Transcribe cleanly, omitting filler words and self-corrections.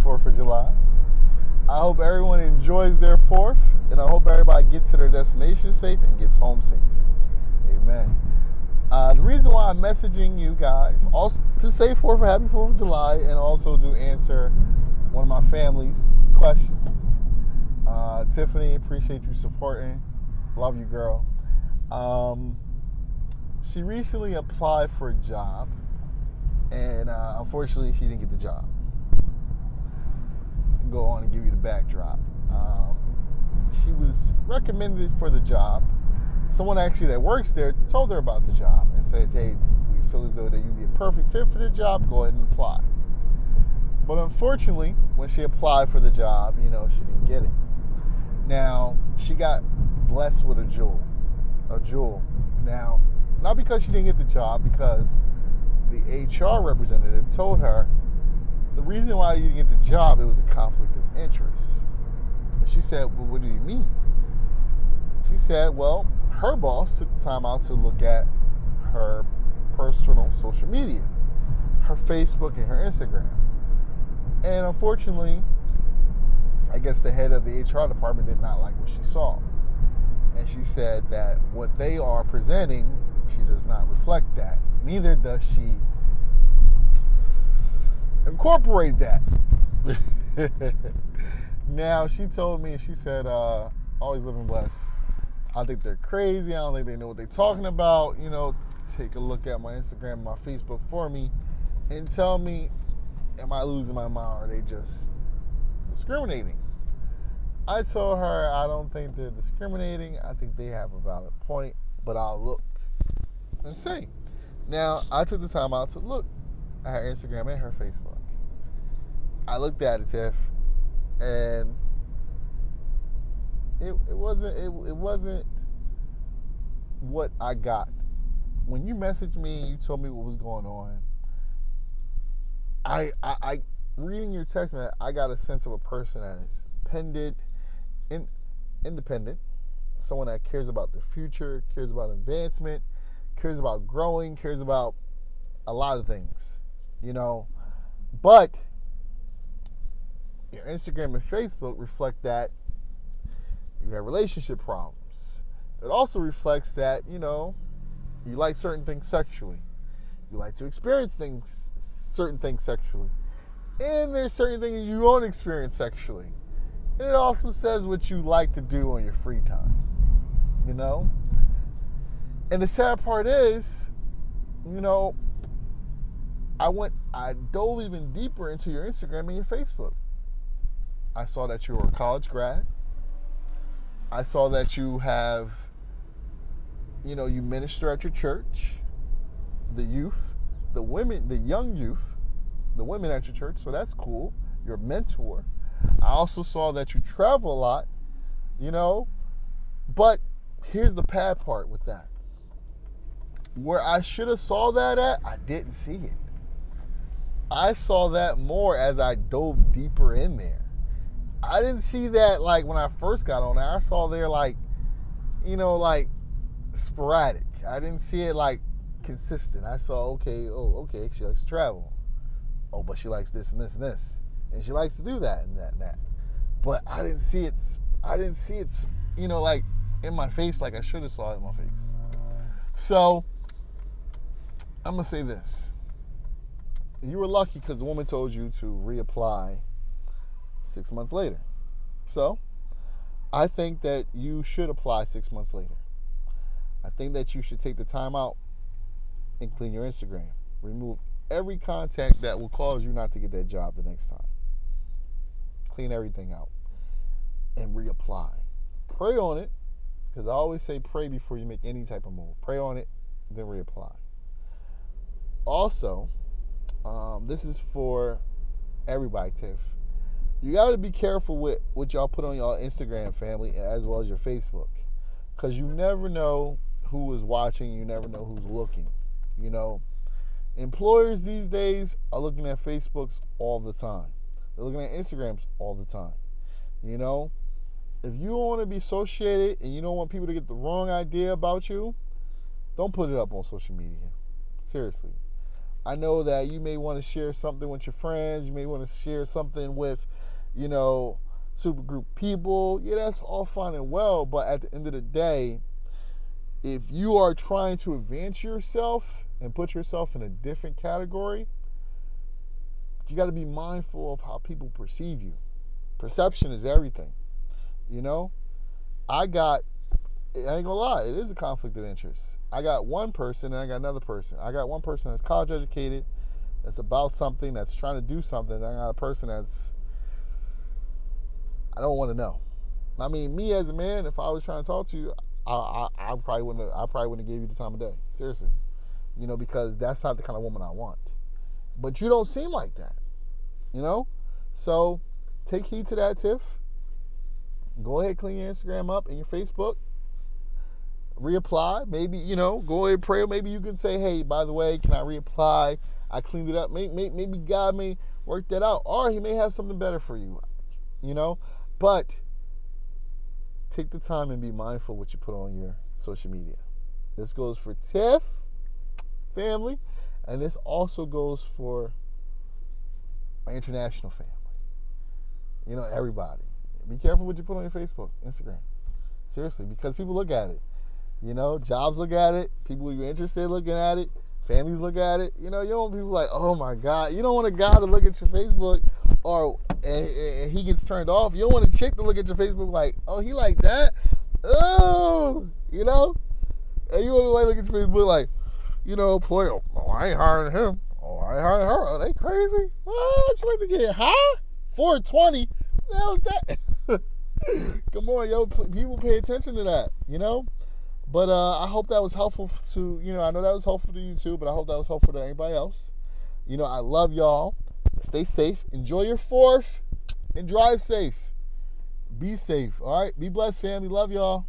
4th of July. I hope everyone enjoys their 4th, and I hope everybody gets to their destination safe and gets home safe. Amen. The reason why I'm messaging you guys, also to say happy 4th of July, and also to answer one of my family's questions. Tiffany, appreciate you supporting. Love you, girl. She recently applied for a job, and unfortunately, she didn't get the job. Go on and give you the backdrop. She was recommended for the job. Someone actually that works there told her about the job and said, hey, we feel as though that you'd be a perfect fit for the job. Go ahead and apply. But unfortunately, when she applied for the job, she didn't get it. Now, she got blessed with a jewel. Now, not because she didn't get the job, because the HR representative told her the reason why you didn't get the job, it was a conflict of interest. And she said, well, what do you mean? She said, well, her boss took the time out to look at her personal social media, her Facebook and her Instagram. And unfortunately, I guess the head of the HR department did not like what she saw. And she said that what they are presenting, she does not reflect that. Neither does she incorporate that. Now, she told me, she said, always living blessed. I think they're crazy. I don't think they know what they're talking about. Take a look at my Instagram and my Facebook for me and tell me, am I losing my mind or are they just discriminating? I told her I don't think they're discriminating. I think they have a valid point, but I'll look and see. Now, I took the time out to look at her Instagram and her Facebook. I looked at it, Tiff, and it wasn't what I got. When you messaged me and you told me what was going on, I reading your text, man, I got a sense of a person that is independent, someone that cares about the future, cares about advancement, cares about growing, cares about a lot of things, But your Instagram and Facebook reflect that you have relationship problems. It also reflects that, you like certain things sexually. You like to experience certain things sexually. And there's certain things you won't experience sexually. And it also says what you like to do on your free time, And the sad part is, I dove even deeper into your Instagram and your Facebook. I saw that you were a college grad. I saw that you have, you minister at your church, the youth, the women, the young youth, the women at your church. So that's cool. You're a mentor. I also saw that you travel a lot, But here's the bad part with that. Where I should have saw that at, I didn't see it. I saw that more as I dove deeper in there. I didn't see that when I first got on there. I saw there sporadic. I didn't see it consistent. I saw, okay, she likes to travel. Oh, but she likes this and this and this. And she likes to do that and that and that. But I didn't see it, in my face like I should have saw it in my face. So, I'm going to say this. You were lucky because the woman told you to reapply 6 months later. So, I think that you should apply 6 months later. I think that you should take the time out and clean your Instagram. Remove every contact that will cause you not to get that job the next time. Clean everything out and reapply. Pray on it, because I always say pray before you make any type of move. Pray on it, then reapply. Also, this is for everybody, Tiff. You got to be careful with what y'all put on y'all Instagram, family, as well as your Facebook. Because you never know who is watching. You never know who's looking. Employers these days are looking at Facebooks all the time. They're looking at Instagrams all the time. If you don't want to be associated and you don't want people to get the wrong idea about you, don't put it up on social media. Seriously. I know that you may want to share something with your friends. You may want to share something with, super group people. Yeah, that's all fine and well. But at the end of the day, if you are trying to advance yourself and put yourself in a different category, you got to be mindful of how people perceive you. Perception is everything. I ain't gonna lie, it is a conflict of interest. I got one person and I got another person. I got one person that's college educated, that's about something, that's trying to do something. And I got a person I don't want to know. I mean, me as a man, if I was trying to talk to you, I probably wouldn't have gave you the time of day. Seriously. Because that's not the kind of woman I want. But you don't seem like that. So take heed to that, Tiff. Go ahead, clean your Instagram up and your Facebook. Reapply. Maybe, go ahead and pray. Maybe you can say, hey, by the way, can I reapply? I cleaned it up. Maybe God may work that out. Or he may have something better for you. But take the time and be mindful what you put on your social media. This goes for Tiff family, and this also goes for my international family. Everybody. Be careful what you put on your Facebook, Instagram. Seriously, because people look at it. Jobs look at it. People you're interested in looking at it. Families look at it. You don't want people like, oh my God. You don't want a guy to look at your Facebook and he gets turned off. You don't want a chick to look at your Facebook like, oh, he like that? Oh, And you want to look at your Facebook like, boy, oh, I ain't hiring him. Oh, I ain't hiring her. Are they crazy? What? You like to get high? 420? What the hell is that? Come on, yo. People pay attention to that, But I hope that was helpful to, I know that was helpful to you too, but I hope that was helpful to anybody else. I love y'all. Stay safe. Enjoy your 4th and drive safe. Be safe, all right? Be blessed, family. Love y'all.